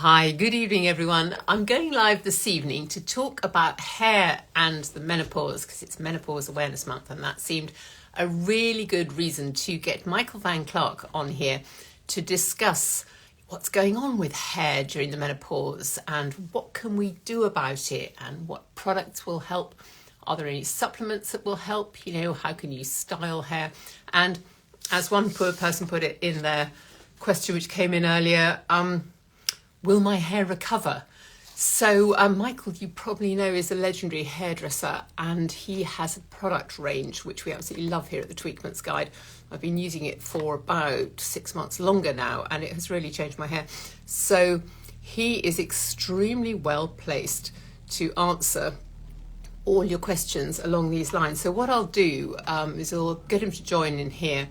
Hi, good evening, everyone. I'm going live this evening to talk about hair and the menopause because it's Menopause Awareness Month, and that seemed a really good reason to get Michael van Clarke on here to discuss what's going on with hair during the menopause and what can we do about it and what products will help. Are there any supplements that will help? You know, how can you style hair? And as one poor person put it in their question which came in earlier, will my hair recover? So Michael, you probably know, is a legendary hairdresser, and he has a product range which we absolutely love here at the Tweakments Guide. I've been using it for about 6 months longer now, and it has really changed my hair. So he is extremely well placed to answer all your questions along these lines. So what I'll do is I'll get him to join in here.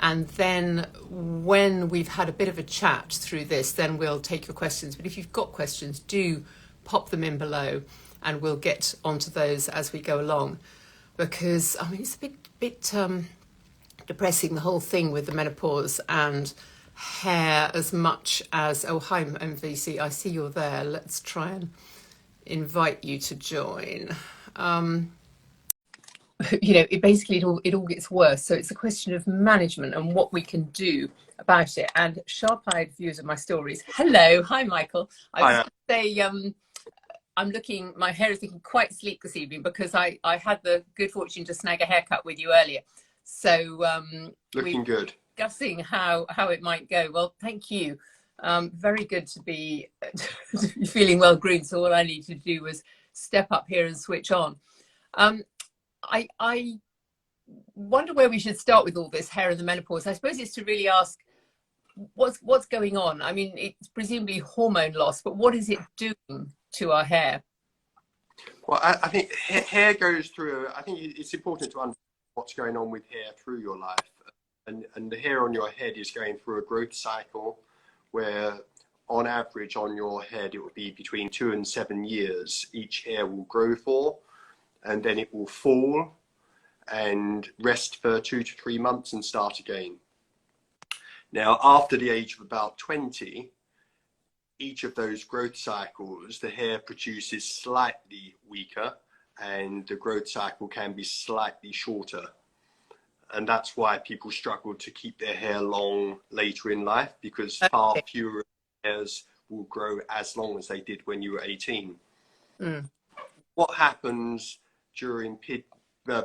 And then when we've had a bit of a chat through this, then we'll take your questions. But if you've got questions, do pop them in below and we'll get onto those as we go along. Because, I mean, it's a bit depressing, the whole thing with the menopause and hair as much as... Oh, hi, MVC, I see you're there. Let's try and invite you to join. You know, it all gets worse. So it's a question of management and what we can do about it. And sharp-eyed viewers of my stories. Hello, hi Michael. I was going to say, my hair is looking quite sleek this evening because I had the good fortune to snag a haircut with you earlier. So looking good. Discussing how it might go. Well, thank you. Very good to be feeling well groomed. So all I need to do was step up here and switch on. I wonder where we should start with all this hair and the menopause. I suppose it's to really ask what's going on. I mean, it's presumably hormone loss, but what is it doing to our hair? Well, I think hair goes through, I think it's important to understand what's going on with hair through your life. And the hair on your head is going through a growth cycle where on average on your head, it will be between 2 and 7 years each hair will grow for. And then it will fall and rest for 2 to 3 months and start again. Now, after the age of about 20, each of those growth cycles, the hair produces slightly weaker and the growth cycle can be slightly shorter. And that's why people struggle to keep their hair long later in life, because far fewer hairs will grow as long as they did when you were 18. Mm. What happens during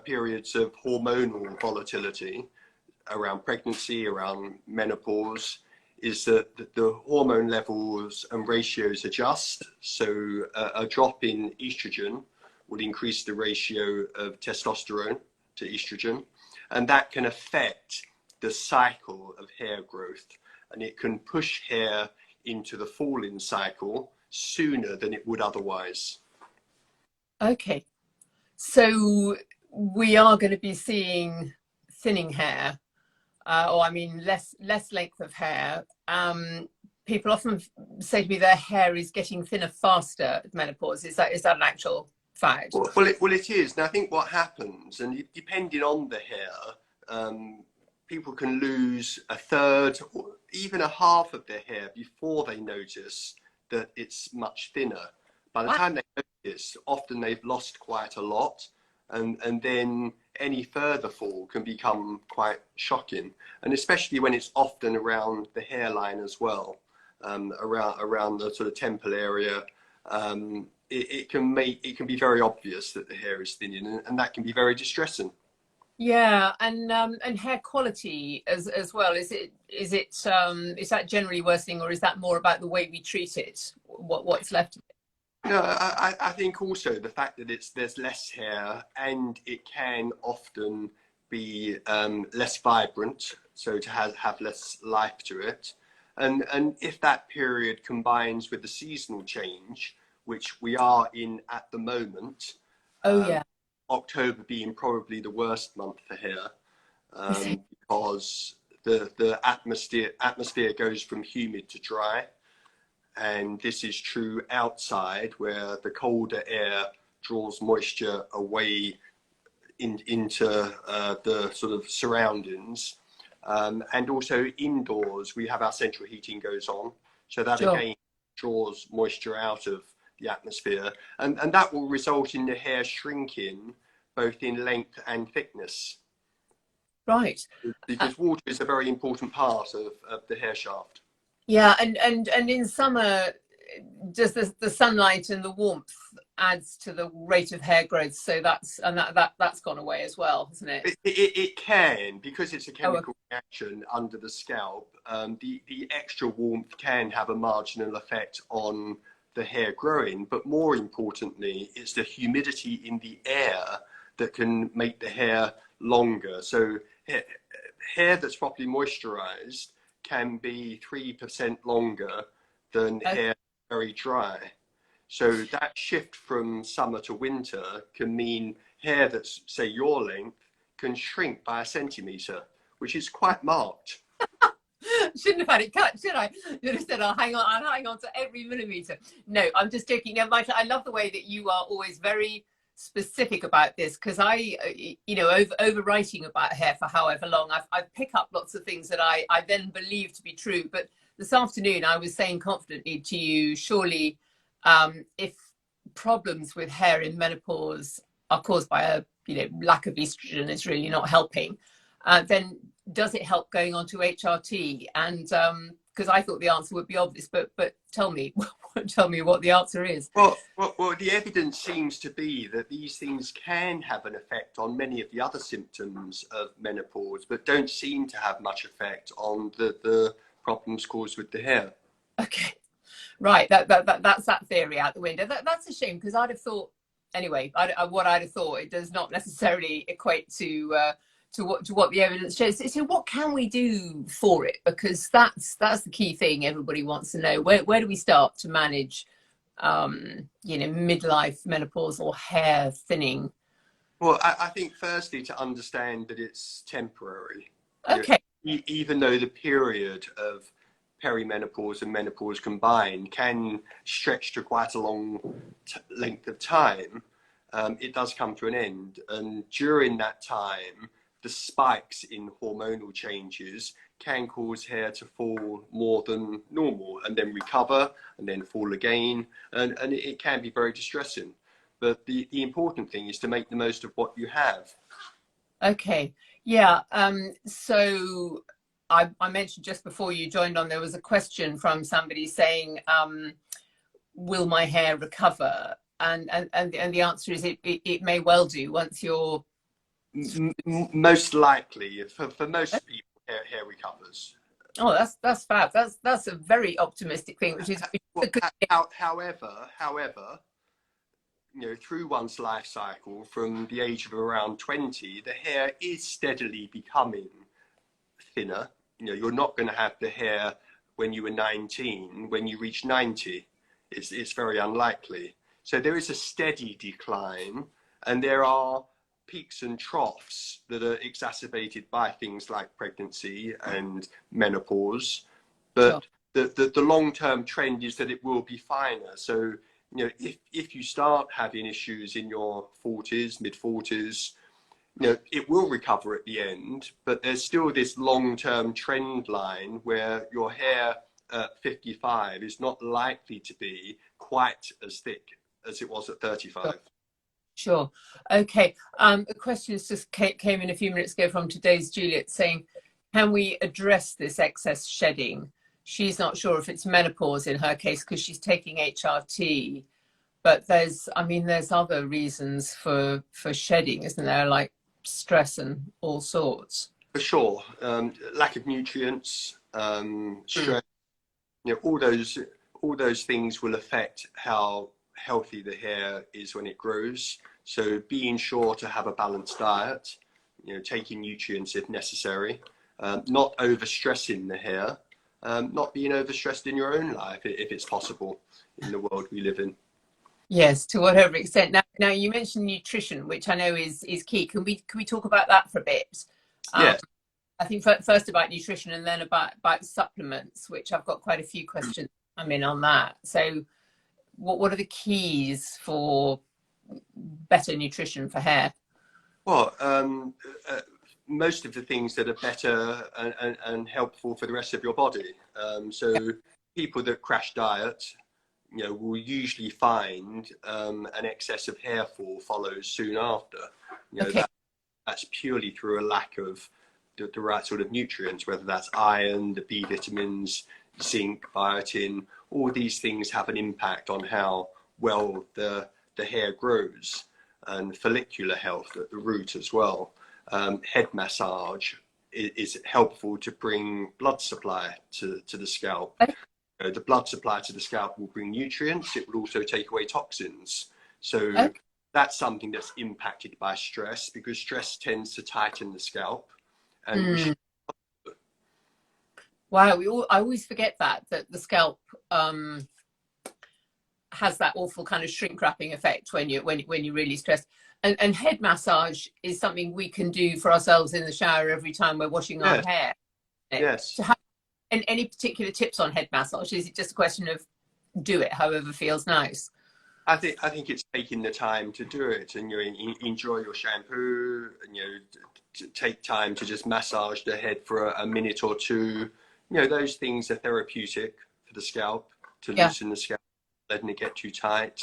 periods of hormonal volatility around pregnancy, around menopause, is that the hormone levels and ratios adjust. So a drop in estrogen would increase the ratio of testosterone to estrogen, and that can affect the cycle of hair growth, and it can push hair into the fall-in cycle sooner than it would otherwise. Okay. So we are going to be seeing thinning hair, or I mean less length of hair. People often say to me their hair is getting thinner faster at menopause. Is that an actual fact? Well, it is. And I think what happens, and depending on the hair, people can lose a third or even a half of their hair before they notice that it's much thinner. By the time they notice, often they've lost quite a lot, and then any further fall can become quite shocking, and especially when it's often around the hairline as well, around the sort of temple area. It can be very obvious that the hair is thinning, and that can be very distressing. Yeah, and hair quality as well. Is that generally worsening, or is that more about the way we treat it? What's left of it? No, I think also the fact that there's less hair, and it can often be less vibrant, so to have less life to it. And if that period combines with the seasonal change, which we are in at the moment, October being probably the worst month for hair, because the atmosphere goes from humid to dry. And this is true outside, where the colder air draws moisture away into the sort of surroundings. And also indoors, we have our central heating goes on. So that again draws moisture out of the atmosphere, and that will result in the hair shrinking both in length and thickness. Right. Because water is a very important part of the hair shaft. Yeah, and in summer, just the sunlight and the warmth adds to the rate of hair growth. So that's gone away as well, hasn't it? It can, because it's a chemical Oh, reaction under the scalp. The extra warmth can have a marginal effect on the hair growing, but more importantly, it's the humidity in the air that can make the hair longer. So hair that's properly moisturized can be 3% longer than okay. hair very dry. So that shift from summer to winter can mean hair that's, say, your length can shrink by a centimetre, which is quite marked. Shouldn't have had it cut, should I? Should have said, I'll hang on to every millimetre. No, I'm just joking. Now, Michael, I love the way that you are always very specific about this, because over writing about hair for however long, I pick up lots of things that I then believe to be true. But this afternoon, I was saying confidently to you, surely, if problems with hair in menopause are caused by a lack of estrogen, is really not helping, then does it help going on to HRT? And because I thought the answer would be obvious, but tell me what the answer is. Well, the evidence seems to be that these things can have an effect on many of the other symptoms of menopause, but don't seem to have much effect on the problems caused with the hair. Okay, right. That's that theory out the window. That's a shame, because I'd have thought, anyway, what I'd have thought, it does not necessarily equate to what the evidence shows. So what can we do for it? Because that's the key thing everybody wants to know. Where do we start to manage midlife menopausal hair thinning? Well, I think firstly to understand that it's temporary. Okay. Even though the period of perimenopause and menopause combined can stretch to quite a long length of time, it does come to an end. And during that time, the spikes in hormonal changes can cause hair to fall more than normal and then recover and then fall again. And it can be very distressing. But the important thing is to make the most of what you have. Okay. Yeah. So I mentioned just before you joined on, there was a question from somebody saying, will my hair recover? And the answer is it may well do once you're... Most likely, for most people, hair recovers. Oh, that's fab. That's a very optimistic thing, which is Well, however, through one's life cycle, from the age of around 20, the hair is steadily becoming thinner. You're not going to have the hair when you were 19, when you reach 90. It's very unlikely. So there is a steady decline, and there are peaks and troughs that are exacerbated by things like pregnancy and menopause. But sure, the long-term trend is that it will be finer. So, if you start having issues in your 40s, mid-40s, it will recover at the end, but there's still this long-term trend line where your hair at 55 is not likely to be quite as thick as it was at 35. Sure. Okay. A question just came in a few minutes ago from today's Juliet saying, can we address this excess shedding? She's not sure if it's menopause in her case because she's taking HRT, but there's other reasons for shedding, isn't there? Like stress and all sorts. For sure. Lack of nutrients, stress, all those things will affect how healthy the hair is when it grows. So being sure to have a balanced diet, taking nutrients if necessary, not overstressing the hair, not being overstressed in your own life if it's possible in the world we live in. Yes, to whatever extent. Now you mentioned nutrition, which I know is key. Can we talk about that for a bit? Yes. I think first about nutrition and then about supplements, which I've got quite a few questions on that. So what are the keys for better nutrition for hair? Well, most of the things that are better and helpful for the rest of your body. So people that crash diet, will usually find an excess of hair fall follows soon after. Okay. That's purely through a lack of the right sort of nutrients, whether that's iron, the B vitamins, zinc, biotin. All these things have an impact on how well the hair grows, and follicular health at the root as well. Head massage is helpful to bring blood supply to the scalp. Okay. The blood supply to the scalp will bring nutrients. It will also take away toxins. So Okay. that's something that's impacted by stress, because stress tends to tighten the scalp. And Wow, I always forget that the scalp has that awful kind of shrink wrapping effect when you really stress. And head massage is something we can do for ourselves in the shower every time we're washing our yes, hair. yes. So and any particular tips on head massage? Is it just a question of do it however feels nice? I think it's taking the time to do it, and enjoy your shampoo, and to take time to just massage the head for a minute or two. Those things are therapeutic for the scalp, to loosen the scalp, letting it get too tight,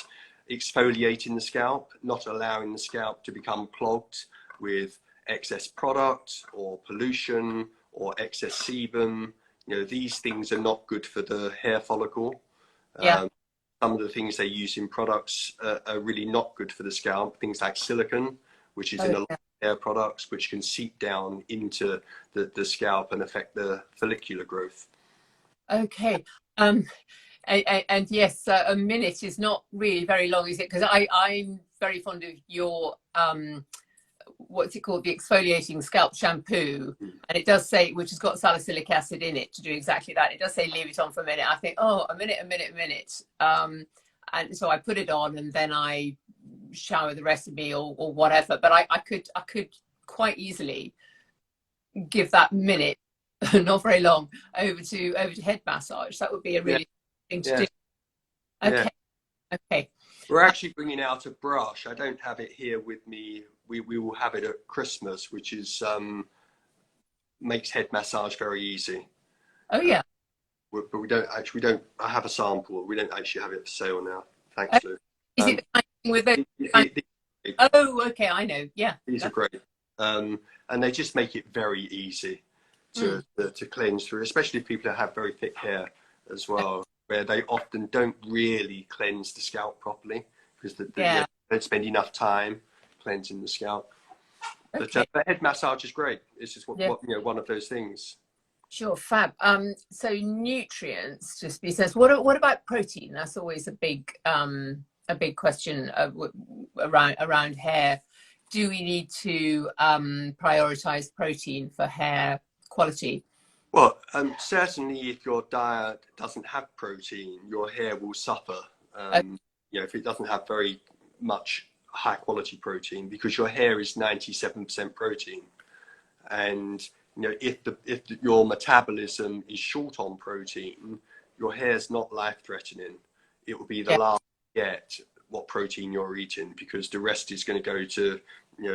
exfoliating the scalp, not allowing the scalp to become clogged with excess product or pollution or excess sebum. These things are not good for the hair follicle. Yeah. Some of the things they use in products are really not good for the scalp. Things like silicone, which is in a lot of hair products, which can seep down into the scalp and affect the follicular growth. Okay. And yes, a minute is not really very long, is it? Because I'm very fond of your what's it called, the exfoliating scalp shampoo, and it does say, which has got salicylic acid in it to do exactly that. It does say leave it on for a minute. I think, oh, a minute. And so I put it on, and then I shower the rest of me or whatever. But I could quite easily give that minute, not very long, over to head massage. That would be a really thing to do. Okay. Okay. We're actually bringing out a brush. I don't have it here with me. We will have it at Christmas, which is makes head massage very easy. Oh yeah. But we don't. I have a sample. We don't actually have it for sale now. Thanks, Lou. Is it the kind of thing with it? Oh, okay. I know. Yeah. These are great. And they just make it very easy to cleanse through, especially if people have very thick hair as well, where they often don't really cleanse the scalp properly because they don't spend enough time cleansing the scalp. Okay. But head massage is great. It's just one of those things. Sure, fab. So nutrients, just be says, what about protein? That's always a big question around hair. Do we need to prioritize protein for hair quality? Well, certainly if your diet doesn't have protein, your hair will suffer. If it doesn't have very much high quality protein, because your hair is 97% protein, and if your metabolism is short on protein, your hair's not life threatening. It will be the last to get what protein you're eating, because the rest is going to go to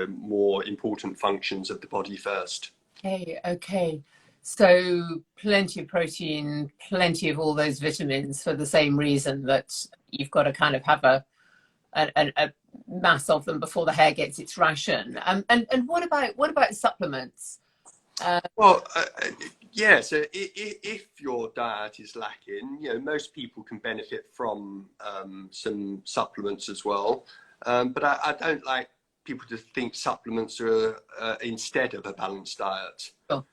more important functions of the body first. Okay. So plenty of protein, plenty of all those vitamins, for the same reason that you've got to kind of have a mass of them before the hair gets its ration. And what about supplements? So if your diet is lacking, most people can benefit from some supplements as well. But I don't like people to think supplements are instead of a balanced diet. Sure.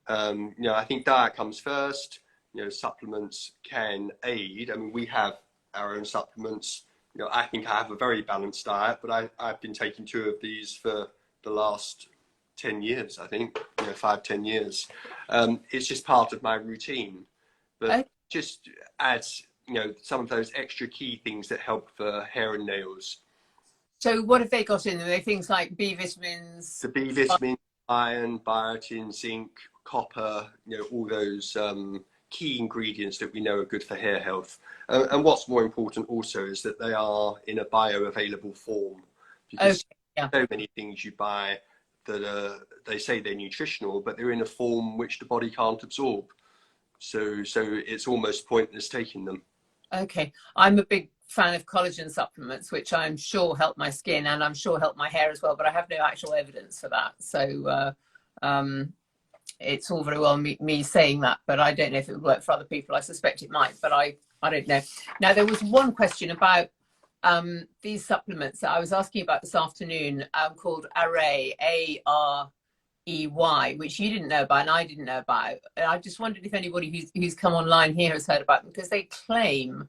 I think diet comes first. Supplements can aid. I mean, we have our own supplements. I think I have a very balanced diet, but I've been taking 2 of these for the last 10 years, I think, 5-10 years. It's just part of my routine, but just adds, some of those extra key things that help for hair and nails. So what have they got in them? Are they things like B vitamins? The B vitamins, iron, biotin, zinc, copper, all those key ingredients that we know are good for hair health. And what's more important also is that they are in a bioavailable form, because so many things you buy that they say they're nutritional, but they're in a form which the body can't absorb. So it's almost pointless taking them. Okay, I'm a big fan of collagen supplements, which I'm sure help my skin and I'm sure help my hair as well, but I have no actual evidence for that. So it's all very well me saying that, but I don't know if it would work for other people. I suspect it might, but I don't know. Now, there was one question about these supplements that I was asking about this afternoon, called Array, AREY, which you didn't know about and I didn't know about. And I just wondered if anybody who's come online here has heard about them, because they claim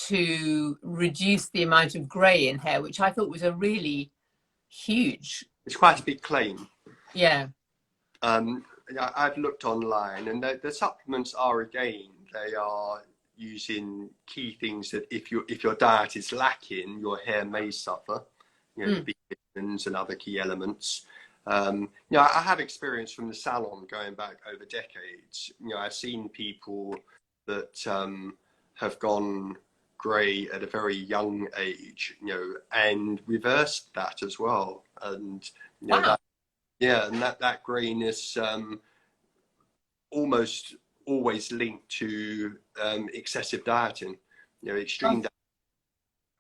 to reduce the amount of grey in hair, which I thought was a really huge. It's quite a big claim. Yeah. I've looked online, and the supplements are, again, they are using key things that if your diet is lacking, your hair may suffer. The B vitamins and other key elements. I have experience from the salon going back over decades. I've seen people that have gone grey at a very young age, and reversed that as well. And Wow. that greyness almost always linked to excessive dieting. Extreme diet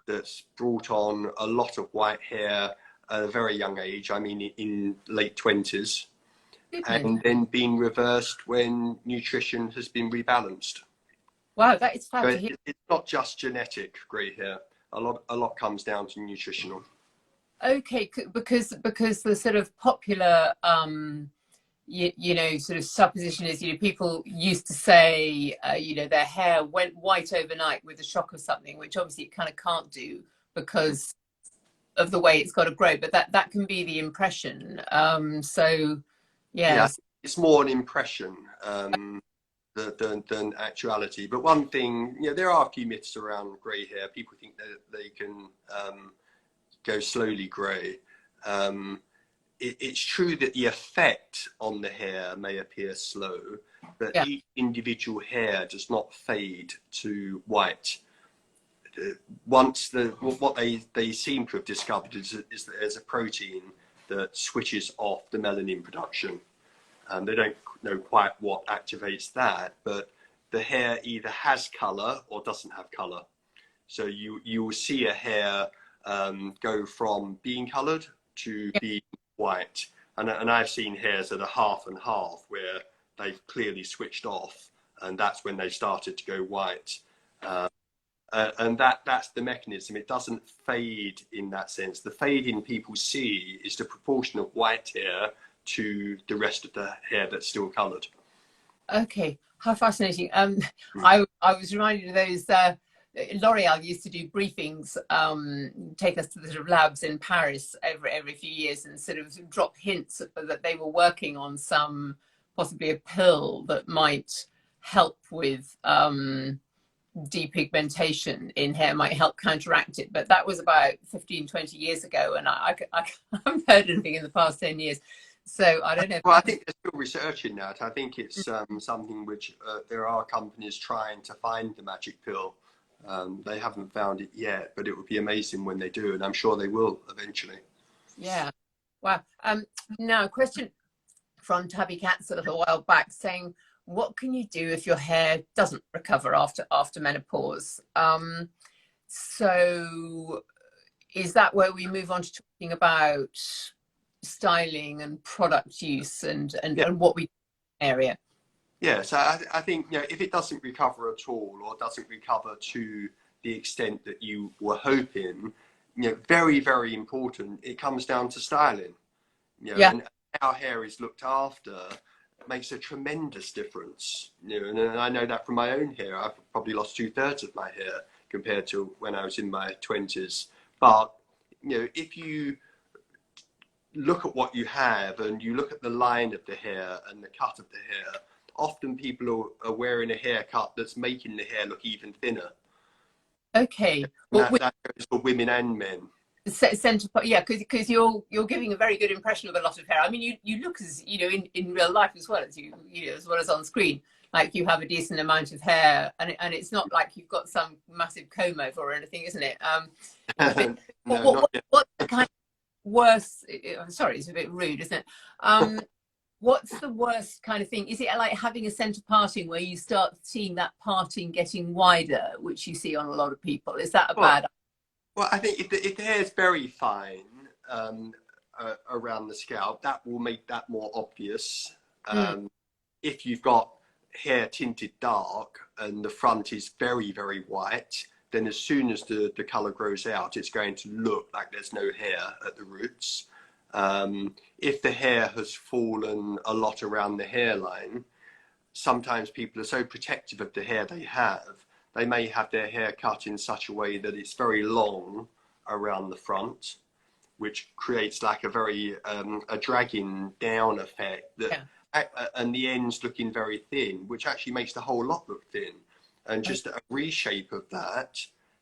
that's brought on a lot of white hair at a very young age. I mean, in late 20s, and then being reversed when nutrition has been rebalanced. Wow, that is fab So to hear. it's not just genetic grey hair. A lot comes down to nutritional. Okay, because the sort of popular sort of supposition is, people used to say, their hair went white overnight with the shock of something, which obviously it kind of can't do because of the way it's got to grow, but that can be the impression. So Yeah, yes. it's more an impression than actuality. But one thing, there are a few myths around grey hair. People think that they can go slowly grey. It's true that the effect on the hair may appear slow, but each individual hair does not fade to white. Once what they seem to have discovered is that there's a protein that switches off the melanin production. They don't know quite what activates that, but the hair either has colour or doesn't have colour. So you will see a hair go from being coloured to being white. And I've seen hairs that are half and half, where they've clearly switched off, and that's when they started to go white. And that's the mechanism. It doesn't fade in that sense. The fading people see is the proportion of white hair to the rest of the hair that's still coloured. Okay, how fascinating. I was reminded of those. L'Oreal used to do briefings, take us to the sort of labs in Paris every few years, and sort of drop hints that they were working on possibly a pill that might help with depigmentation in hair, might help counteract it. But that was about 15-20 years ago, and I haven't heard anything in the past 10 years. So I don't know. Well, I think they're still researching that. I think it's something which there are companies trying to find the magic pill. They haven't found it yet, but it would be amazing when they do, and I'm sure they will eventually. Yeah. Wow. Now, a question from Tabby Katz a little while back saying, what can you do if your hair doesn't recover after menopause? So is that where we move on to talking about styling and product use and what we area? Yeah, so I think if it doesn't recover at all, or doesn't recover to the extent that you were hoping, very, very important, it comes down to styling. And how hair is looked after makes a tremendous difference. And I know that from my own hair. I've probably lost 2/3 of my hair compared to when I was in my 20s. But if you look at what you have and you look at the line of the hair and the cut of the hair, often people are wearing a haircut that's making the hair look even thinner. Okay. That goes for women and men. Because you're giving a very good impression of a lot of hair. I mean, you look as in real life as well as on screen, like you have a decent amount of hair, and it's not like you've got some massive comb over or anything, isn't it? No, what's the kind of worse? I'm sorry, it's a bit rude, isn't it? What's the worst kind of thing? Is it like having a centre parting where you start seeing that parting getting wider, which you see on a lot of people? Is that a bad? Well, I think if the hair is very fine around the scalp, that will make that more obvious. Mm. If you've got hair tinted dark and the front is very, very white, then as soon as the colour grows out, it's going to look like there's no hair at the roots. If the hair has fallen a lot around the hairline, sometimes people are so protective of the hair they may have their hair cut in such a way that it's very long around the front, which creates like a very a dragging down effect that, and the ends looking very thin, which actually makes the whole lot look thin. And just a reshape of that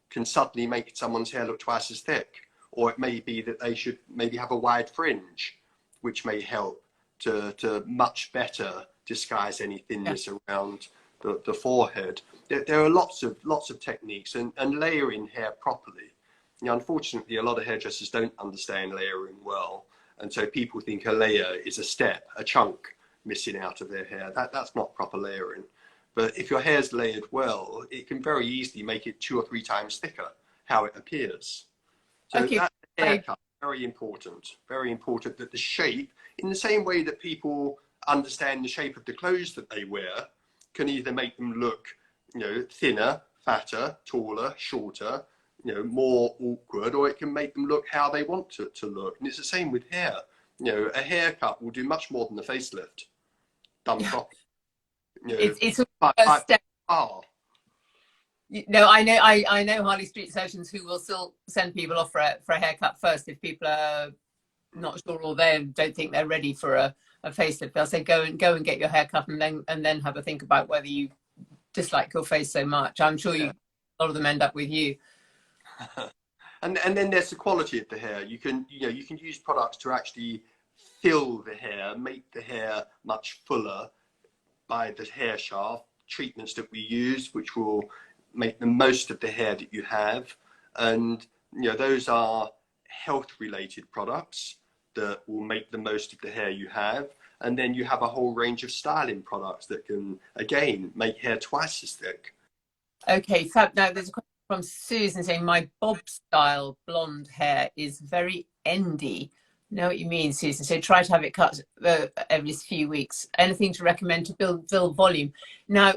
can suddenly make someone's hair look twice as thick. Or it may be that they should maybe have a wide fringe, which may help to much better disguise any thinness around the forehead. There are lots of techniques, and layering hair properly. You know, unfortunately, a lot of hairdressers don't understand layering well, and so people think a layer is a step, a chunk missing out of their hair. That's not proper layering. But if your hair's layered well, it can very easily make it 2 or 3 times thicker, how it appears. So that haircut, very important that the shape, in the same way that people understand the shape of the clothes that they wear, can either make them look, you know, thinner, fatter, taller, shorter, you know, more awkward, or it can make them look how they want to look. And it's the same with hair. You know, a haircut will do much more than a facelift done properly. You know, it's a step. No, I know Harley Street surgeons who will still send people off for a haircut first if people are not sure or they don't think they're ready for a facelift. They'll say go and get your hair cut and then have a think about whether you dislike your face so much. I'm sure a lot of them end up with you. And then there's the quality of the hair. You can use products to actually fill the hair, make the hair much fuller by the hair shaft. Treatments that we use, which will make the most of the hair that you have, and you know, those are health related products that will make the most of the hair you have. And then you have a whole range of styling products that can again make hair twice as thick. Okay, so now there's a question from Susan saying my bob style blonde hair is very endy. Know what you mean, Susan? So try to have it cut every few weeks. Anything to recommend to build volume? Now,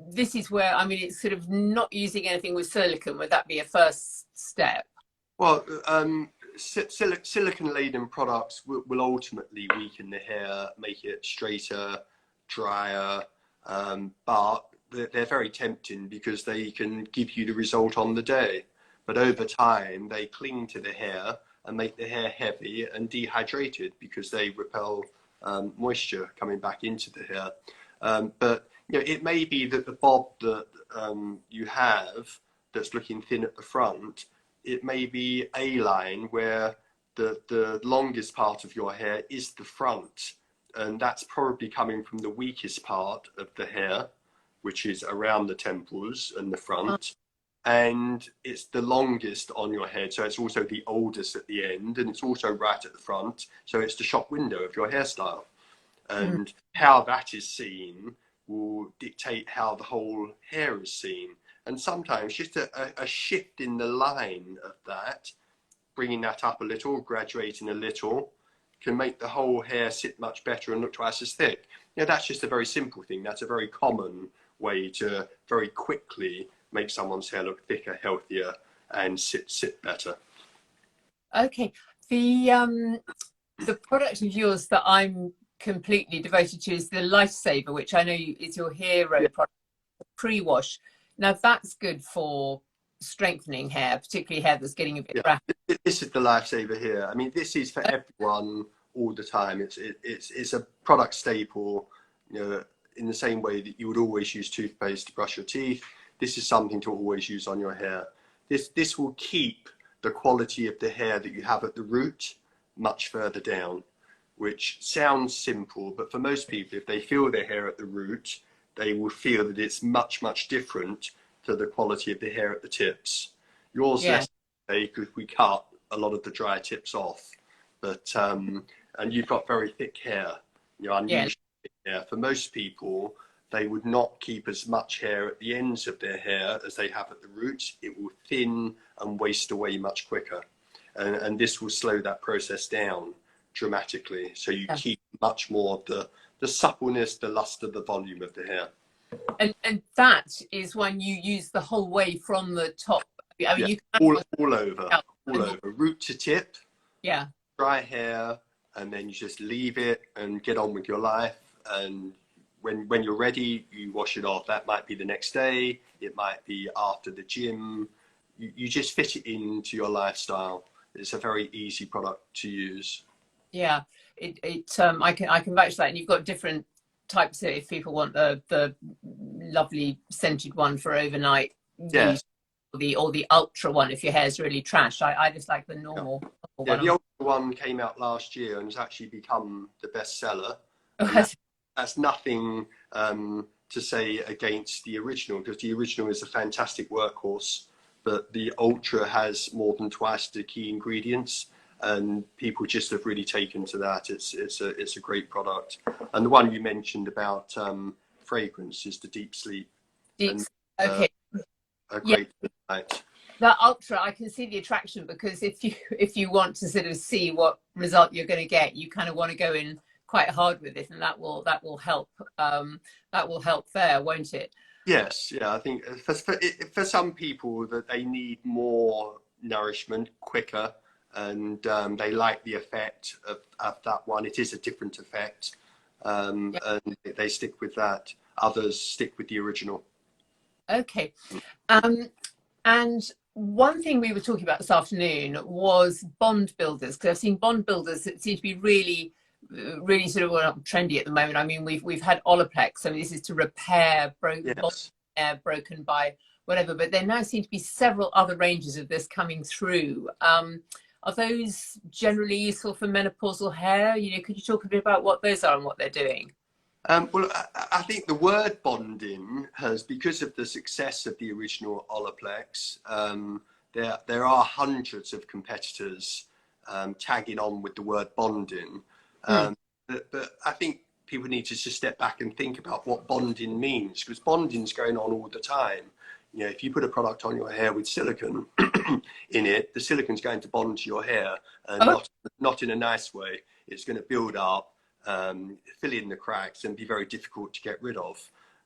this is where, I mean, it's sort of not using anything with silicone. Would that be a first step? Well, silicone-laden products will ultimately weaken the hair, make it straighter, drier, but they're very tempting because they can give you the result on the day. But over time, they cling to the hair and make the hair heavy and dehydrated because they repel moisture coming back into the hair. But you know, it may be that the bob that you have that's looking thin at the front, it may be A-line where the longest part of your hair is the front, and that's probably coming from the weakest part of the hair, which is around the temples and the front. And it's the longest on your head, so it's also the oldest at the end, and it's also right at the front, so it's the shop window of your hairstyle. And how that is seen will dictate how the whole hair is seen. And sometimes just a shift in the line of that, bringing that up a little, graduating a little, can make the whole hair sit much better and look twice as thick. You know, that's just a very simple thing. That's a very common way to very quickly make someone's hair look thicker, healthier, and sit better. Okay, the product of yours that I'm completely devoted to is the Lifesaver, which I know is your hero product, pre-wash. Now that's good for strengthening hair, particularly hair that's getting a bit rough. This is the Lifesaver here. I mean, this is for everyone all the time. It's a product staple, you know, in the same way that you would always use toothpaste to brush your teeth. This is something to always use on your hair. This will keep the quality of the hair that you have at the root much further down, which sounds simple, but for most people, if they feel their hair at the root, they will feel that it's much, much different to the quality of the hair at the tips. Yours less because we cut a lot of the dry tips off, but and you've got very thick hair, Yeah. unusual hair. For most people, they would not keep as much hair at the ends of their hair as they have at the roots. It will thin and waste away much quicker. And this will slow that process down dramatically. So you Yeah. keep much more of the suppleness, the luster, the volume of the hair. And that is when you use the whole way from the top. I mean, Yeah, you can all over, all over, root to tip, yeah. dry hair, and then you just leave it and get on with your life. And when you're ready, you wash it off. That might be the next day. It might be after the gym. You just fit it into your lifestyle. It's a very easy product to use. Yeah, I can vouch for that. And you've got different types. If people want the lovely scented one for overnight Yeah, use, or the ultra one if your hair's really trash. I just like the normal yeah. one. The Ultra one came out last year and has actually become the bestseller. And Oh, that's nothing to say against the original, because the original is a fantastic workhorse, but the Ultra has more than twice the key ingredients, and people just have really taken to that. It's a great product. And the one you mentioned about fragrance is the Deep Sleep, deep. and Okay. a Yeah. great night. That ultra, I can see the attraction, because if you want to sort of see what result you're going to get, you kind of want to go in quite hard with it, and that will help. That will help there, won't it? Yes, yeah, I think for some people that they need more nourishment quicker, and they like the effect of that one. It is a different effect, Yeah. and they stick with that. Others stick with the original. Okay. And one thing we were talking about this afternoon was bond builders, because I've seen bond builders that seem to be really, really sort of, well, trendy at the moment. I mean, we've had Olaplex. I mean, this is to repair bond Yes. hair broken by whatever, but there now seem to be several other ranges of this coming through. Are those generally useful for menopausal hair? You know, could you talk a bit about what those are and what they're doing? Well, I think the word bonding has, because of the success of the original Olaplex, there are hundreds of competitors tagging on with the word bonding. Mm. But I think people need to just step back and think about what bonding means, because bonding is going on all the time. You know, if you put a product on your hair with silicone in it, the silicone's going to bond to your hair, and Oh, not in a nice way. It's going to build up, fill in the cracks, and be very difficult to get rid of,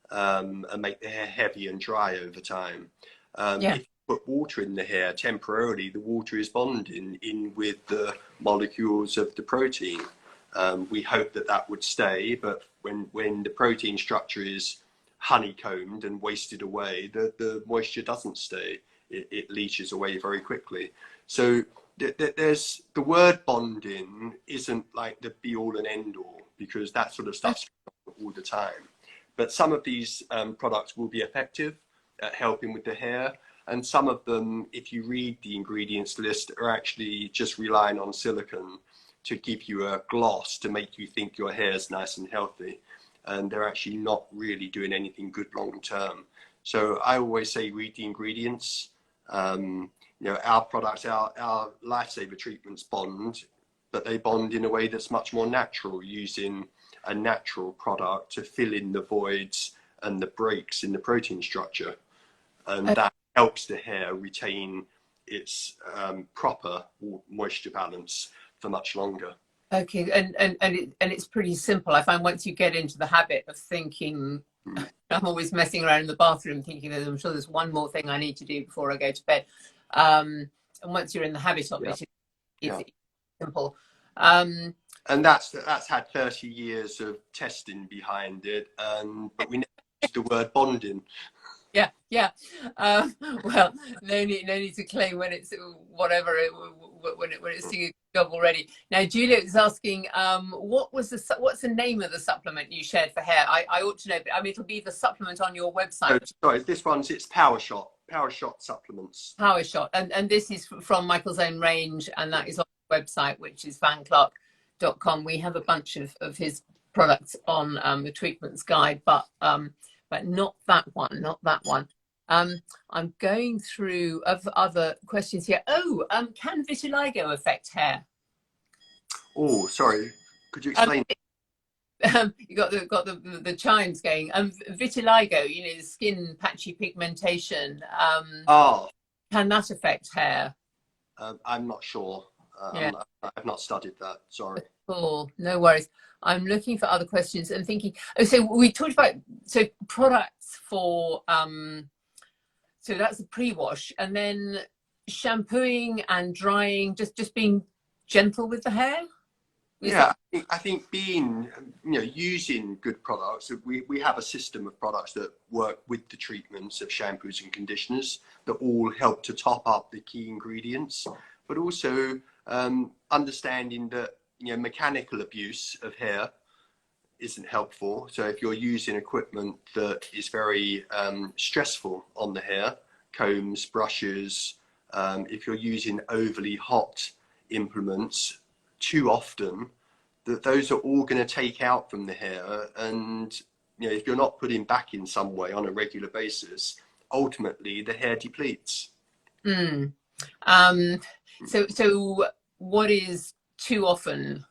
and make the hair heavy and dry over time. yeah. If you put water in the hair temporarily, the water is bonding in with the molecules of the protein. We hope that that would stay, but when the protein structure is honeycombed and wasted away, the moisture doesn't stay. It leaches away very quickly. So there's the word bonding isn't like the be all and end all, because that sort of stuff's going on all the time. But some of these products will be effective at helping with the hair, and some of them, if you read the ingredients list, are actually just relying on silicone to give you a gloss to make you think your hair is nice and healthy, and they're actually not really doing anything good long term. So I always say read the ingredients. You know, our products, our lifesaver treatments bond, but they bond in a way that's much more natural, using a natural product to fill in the voids and the breaks in the protein structure, and that helps the hair retain its proper moisture balance for much longer. Okay, and it's pretty simple. I find once you get into the habit of thinking, I'm always messing around in the bathroom thinking that I'm sure there's one more thing I need to do before I go to bed. And once you're in the habit of it, it's simple. And that's had 30 years of testing behind it, but we never used the word bonding. Yeah. Well, no need to claim when it's whatever when it's doing a job already. Now, Julia is asking, what's the name of the supplement you shared for hair? I ought to know, but I mean, it'll be the supplement on your website. Oh, sorry, it's Power Shot supplements. Power Shot, and this is from Michael's own range, and that is on the website, which is vanclarke.com. We have a bunch of his products on the treatments guide, but not that one, not that one. I'm going through other questions here. Can vitiligo affect hair? Oh, sorry. Could you explain? You got the chimes going. Vitiligo, you know, the skin patchy pigmentation. Oh, Can that affect hair? I'm not sure. Yeah. I've not studied that. Sorry. Cool. No worries. I'm looking for other questions and thinking. Oh, so we talked about products for so that's the pre-wash, and then shampooing and drying, just being gentle with the hair. Is Yeah, that I think being, using good products, we have a system of products that work with the treatments of shampoos and conditioners that all help to top up the key ingredients, but also understanding that, mechanical abuse of hair isn't helpful. So if you're using equipment that is very stressful on the hair, combs, brushes, if you're using overly hot implements too often, that those are all going to take out from the hair. And if you're not putting back in some way on a regular basis, ultimately the hair depletes. mm. um so what is too often?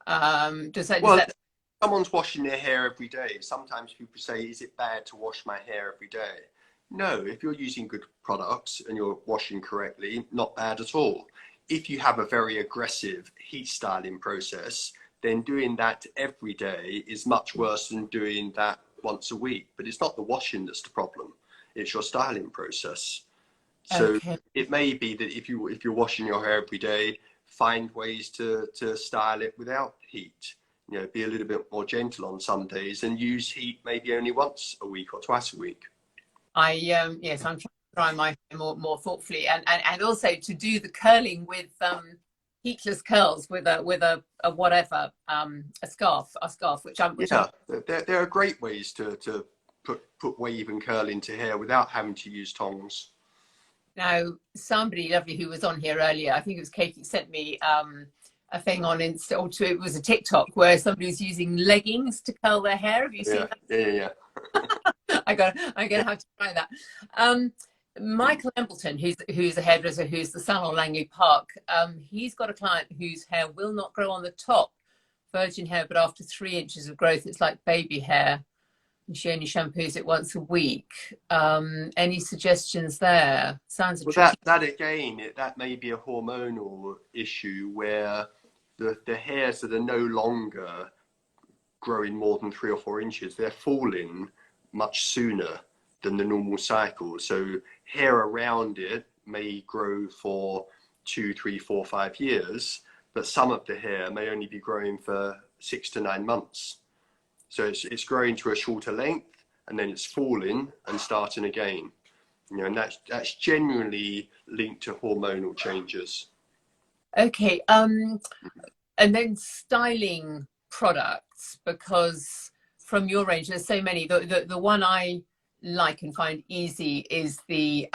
Does Well, that someone's washing their hair every day. Sometimes people say, is it bad to wash my hair every day? No, if you're using good products and you're washing correctly, not bad at all. If you have a very aggressive heat styling process, then doing that every day is much worse than doing that once a week. But it's not the washing that's the problem, it's your styling process. So okay? it may be that if you're washing your hair every day, find ways to style it without heat. Be a little bit more gentle on some days and use heat maybe only once a week or twice a week. Yes, I'm trying to dry my hair more thoughtfully, and also to do the curling with heatless curls with a whatever, a scarf, which I'm Yeah, there are great ways to put wave and curl into hair without having to use tongs. now somebody lovely who was on here earlier, I think it was Katie, sent me a thing on Insta, or it was a TikTok where somebody was using leggings to curl their hair. Have you seen Yeah, yeah. that? I'm gonna have to try that. Um, Michael Embleton, who's a hairdresser, who's the salon Langley Park, he's got a client whose hair will not grow on the top, virgin hair, but after 3 inches of growth, it's like baby hair. And she only shampoos it once a week. Any suggestions there? Sounds a Well, tricky. that again, that may be a hormonal issue where the hairs that are no longer growing more than 3 or 4 inches, they're falling much sooner than the normal cycle. So hair around it may grow for 2, 3, 4, 5 years, but some of the hair may only be growing for 6 to 9 months. So it's growing to a shorter length and then it's falling and starting again. And that's genuinely linked to hormonal changes. Okay. And then styling products, because from your range there's so many. The one I like and find easy is the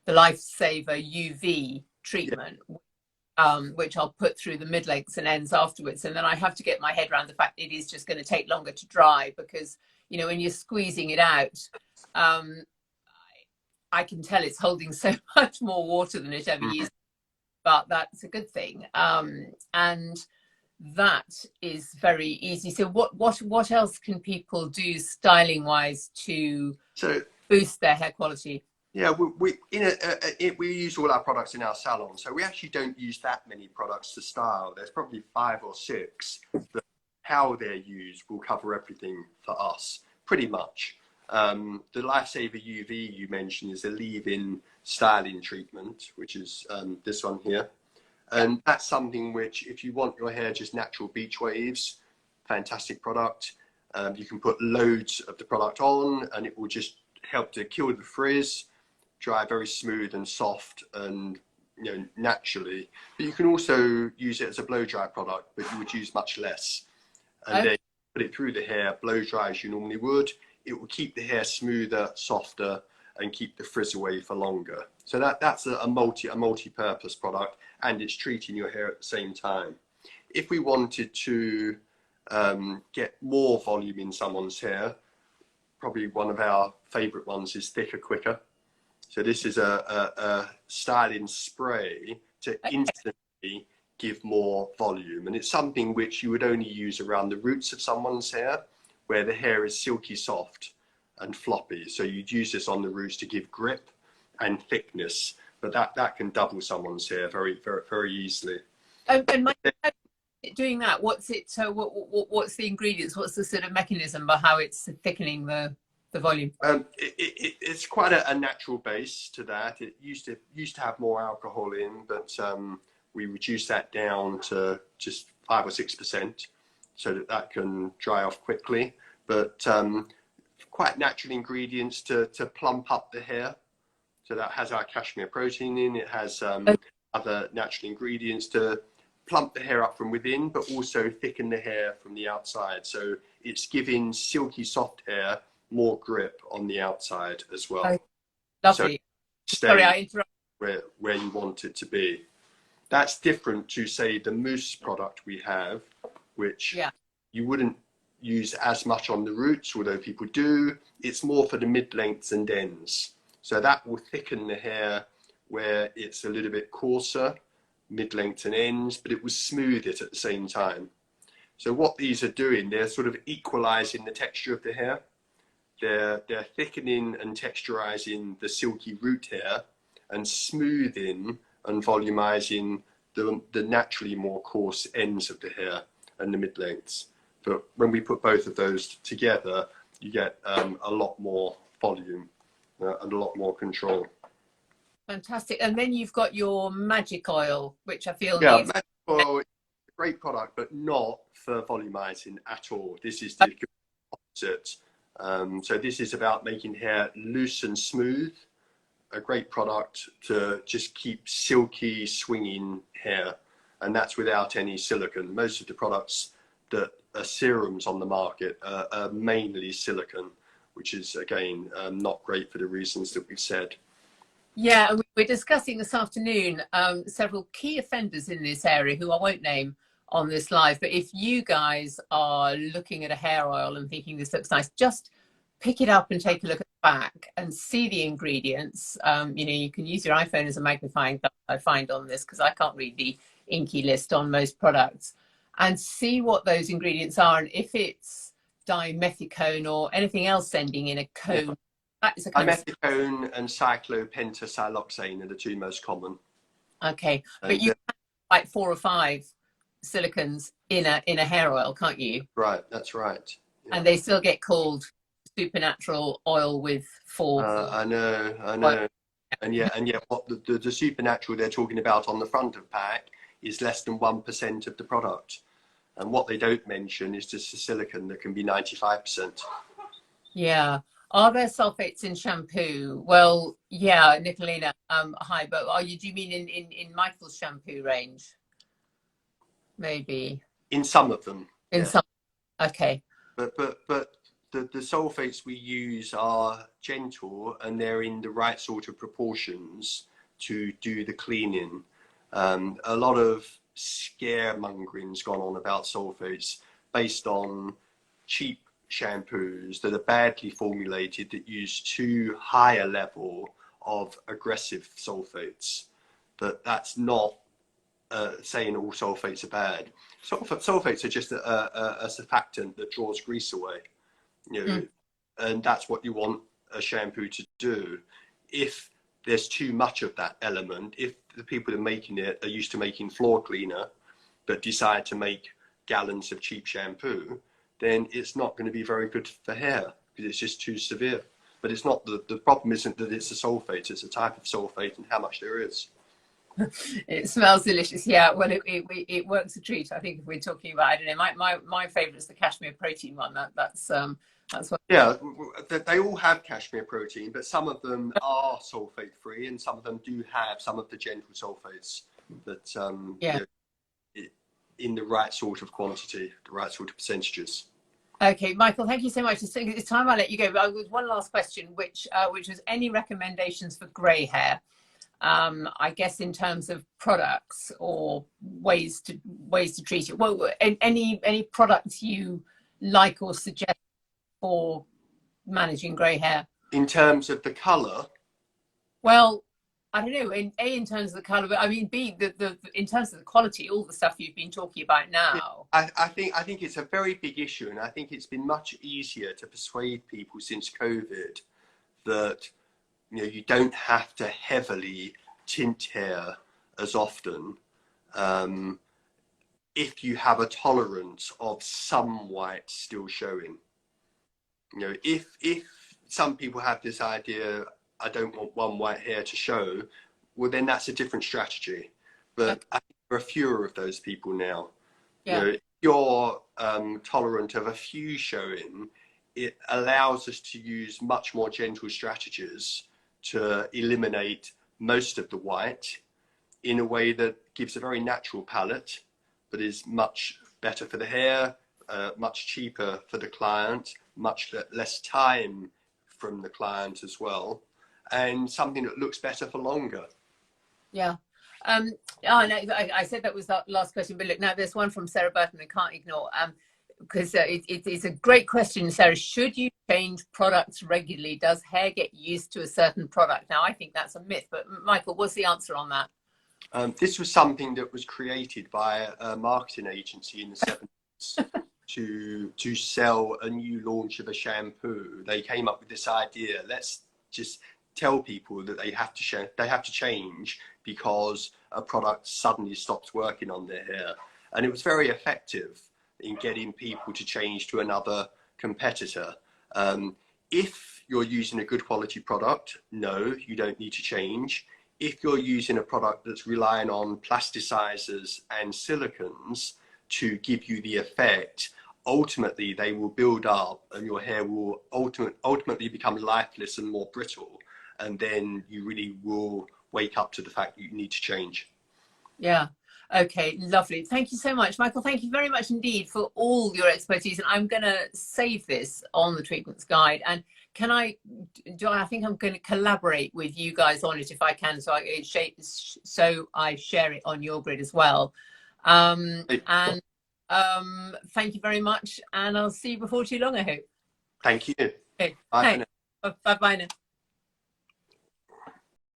Lifesaver UV Yeah. treatment, which I'll put through the mid lengths and ends afterwards, and then I have to get my head around the fact it is just going to take longer to dry, because when you're squeezing it out, um, I can tell it's holding so much more water than it ever Mhm. used, but that's a good thing. And that is very easy. So what else can people do styling wise to So boost their hair quality? yeah, we use all our products in our salon, so we actually don't use that many products to style. There's probably 5 or 6 that how they're used will cover everything for us, pretty much. The Lifesaver UV you mentioned is a leave-in styling treatment, which is this one here. Yeah. And that's something which, if you want your hair just natural beach waves, fantastic product. You can put loads of the product on and it will just help to kill the frizz, dry very smooth and soft and naturally. But you can also use it as a blow dry product, but you would use much less. And Okay. then put it through the hair, blow dry as you normally would. It will keep the hair smoother, softer, and keep the frizz away for longer. So that's a multi-purpose product, and it's treating your hair at the same time. If we wanted to get more volume in someone's hair, probably one of our favorite ones is Thicker Quicker. So this is a styling spray to instantly give more volume. And it's something which you would only use around the roots of someone's hair, where the hair is silky soft and floppy. So you'd use this on the roots to give grip and thickness, but that can double someone's hair very, very, very easily. And doing that, what's it? So what's the ingredients? What's the sort of mechanism by how it's thickening the volume? It's quite a natural base to that. It used to have more alcohol in, but we reduced that down to just 5 or 6%, so that can dry off quickly. But quite natural ingredients to plump up the hair. So that has our cashmere protein in. It has other natural ingredients to plump the hair up from within, but also thicken the hair from the outside. So it's giving silky soft hair more grip on the outside as well. Oh, lovely. So Sorry, I interrupted. where you want it to be. That's different to, say, the mousse product we have, which you wouldn't use as much on the roots, although people do. It's more for the mid-lengths and ends. So that will thicken the hair where it's a little bit coarser, mid-length and ends, but it will smooth it at the same time. So what these are doing, they're sort of equalizing the texture of the hair. They're thickening and texturizing the silky root hair and smoothing and volumizing the naturally more coarse ends of the hair and the mid-lengths. But when we put both of those together, you get a lot more volume and a lot more control. Fantastic. And then you've got your magic oil, which I feel needs... magic oil is a great product, but not for volumizing at all. This is the opposite. So this is about making hair loose and smooth. A great product to just keep silky, swinging hair, and that's without any silicone. Most of the products that are serums on the market are mainly silicone, which is, again, not great for the reasons that we've said. Yeah, and we're discussing this afternoon several key offenders in this area who I won't name on this live, but if you guys are looking at a hair oil and thinking this looks nice, just pick it up and take a look at the back and see the ingredients. You know, you can use your iPhone as a magnifying glass, I find, on this, because I can't read the inky list on most products, and see what those ingredients are. And if it's dimethicone or anything else ending in a cone, that is a kind dimethicone and cyclopentasiloxane are the two most common. Okay, but you have like 4 or 5 silicons in a hair oil, can't you? Right, that's right. Yeah. And they still get called supernatural oil with 4. I know. And yet what the supernatural they're talking about on the front of pack is less than 1% of the product. And what they don't mention is just the silicone that can be 95%. Yeah. Are there sulfates in shampoo? Well, yeah, Nicolina, hi, but do you mean in Michael's shampoo range? Maybe. In some of them. In some, okay. But the sulfates we use are gentle and they're in the right sort of proportions to do the cleaning. A lot of scaremongering's gone on about sulfates based on cheap shampoos that are badly formulated that use too high a level of aggressive sulfates. But that's not saying all sulfates are bad. Sulfates are just a surfactant that draws grease away, you know, and that's what you want a shampoo to do. If there's too much of that element, if the people that are making it are used to making floor cleaner but decide to make gallons of cheap shampoo, then it's not going to be very good for hair because it's just too severe. But it's not the problem isn't that it's a sulfate, it's a type of sulfate and how much there is. It smells delicious. Yeah, well, it works a treat. I think if we're talking about, I don't know, my favorite is the cashmere protein one. That's what. Yeah, they all have cashmere protein, but some of them are sulfate free, and some of them do have some of the gentle sulfates that you know, in the right sort of quantity, the right sort of percentages. Okay, Michael, thank you so much. It's time I let you go. But with one last question, which was any recommendations for grey hair? I guess in terms of products or ways to treat it. Well, any products you like or suggest for managing grey hair? In terms of the colour? Well, I don't know, in terms of the colour, but I mean, B, in terms of the quality, all the stuff you've been talking about Yeah, now. I think it's a very big issue, and I think it's been much easier to persuade people since COVID that you don't have to heavily tint hair as often um, if you have a tolerance of some white still showing. If some people have this idea, I don't want one white hair to show, well then that's a different strategy. Yeah, But I think there are fewer of those people now. yeah, If you're tolerant of a few showing, it allows us to use much more gentle strategies to eliminate most of the white in a way that gives a very natural palette, but is much better for the hair, much cheaper for the client, much less time from the client as well, and something that looks better for longer. yeah. Um, oh, no, I said that was the last question, but look, now there's one from Sarah Burton I can't ignore. Because it's a great question, Sarah. Should you change products regularly? Does hair get used to a certain product? Now, I think that's a myth, but Michael, what's the answer on that? This was something that was created by a marketing agency in the 70s to sell a new launch of a shampoo. They came up with this idea: let's just tell people that they have to change because a product suddenly stops working on their hair, and it was very effective in getting people to change to another competitor. If you're using a good quality product, no, you don't need to change. If you're using a product that's relying on plasticizers and silicons to give you the effect, ultimately they will build up and your hair will ultimately become lifeless and more brittle. And then you really will wake up to the fact that you need to change. Yeah. Okay, lovely. Thank you so much, Michael. Thank you very much indeed for all your expertise. And I'm going to save this on the treatments guide. And can I think I'm going to collaborate with you guys on it if I can, so I share it on your grid as well. And thank you very much. And I'll see you before too long, I hope. Thank you. Okay. Bye for Hey. now. Bye bye now.